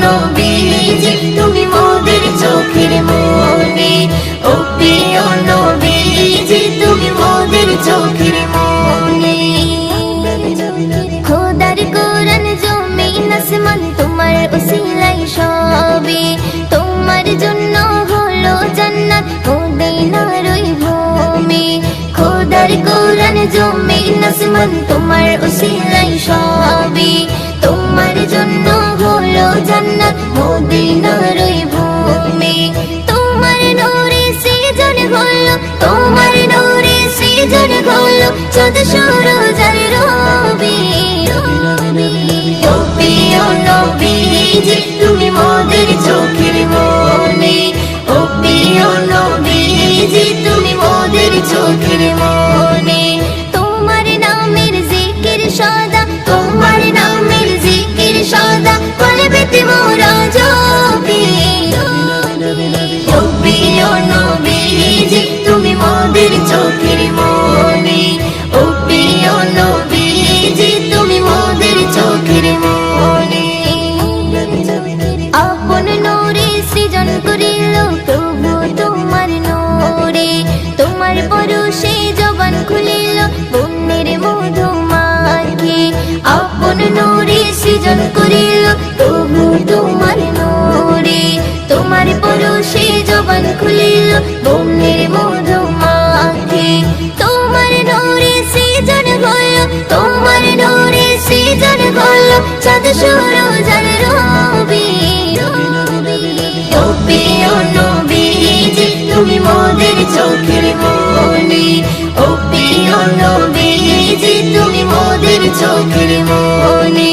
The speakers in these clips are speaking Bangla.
নবীজি তুমি মোদের চোখের মনি, ও প্রিয় নবীজি তুমি মোদের চোখের মনি। খোদার কোরআন জমিন আসমান তোমার উসিলাই সবে, তোমার জন্য হলো জান্নাত মদিনার ওই ভূমি। খোদার কোরআন জমিন আসমান তোমার উসিলাই সবে, তোমার জন্য হলো জান্নাত মদিনার ওই ভূমি। তোমার নূরে সৃজন হলো, তোমার নূরে সৃজন হলো চাঁদ সূরজ আর রবি। ও প্রিয় নবীজি তুমি মোদের চোখের মনি, ও প্রিয় নবীজি তুমি মোদের চোখের মনি। তোমার নামের জিকির সদা, তোমার নামের জিকির সদা কলবেতে মোরা জপি। ও প্রিয় নবীজি তুমি মোদের চোখের মনি, ও প্রিয় নবীজি তুমি মোদের চোখের মনি। আপন নূরে সৃজন করিল প্রভু তোমার নূরে, তোমার পরশে জবান খুলিল বন্যের মধু মাখি। আপন নূরে সৃজন করিল প্রভু তোমার নূরে, তোমার পরশে জবান খুলিল বন্যের মধু মাখি। তোমার নূরে সৃজন হলো, তোমার নূরে সৃজন হলো চাঁদ সূরজ আর রবি। ও প্রিয় নবীজি তুমি মোদের চোখের মনি, ও প্রিয় নবীজি তুমি মোদের চোখের মনি।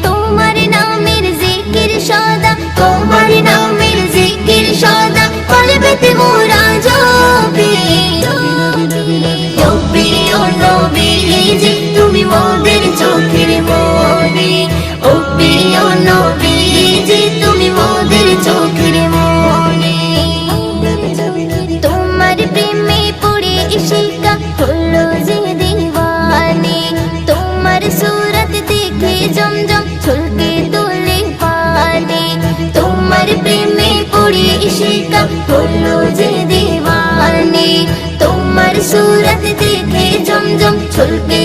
তোমার নামের জিকির সদা, তোমার নামের জিকির সদা কলবেতে মোরা জপি। ও প্রিয় নবীজি তুমি মোদের চোখের মনি, ও প্রিয় নবীজি তুমি মোদের চোখের মনি। তোমার প্রেমে পড়ে ইশিকা হলো যে দিওয়ানি, তোমার সুরত দেখে জমজম ছলকে তোলে পানি। তোমার প্রেমে পড়ে ইশিকা হলো যে দিওয়ানি, তোমার সুরত দেখে জমজম ছলকে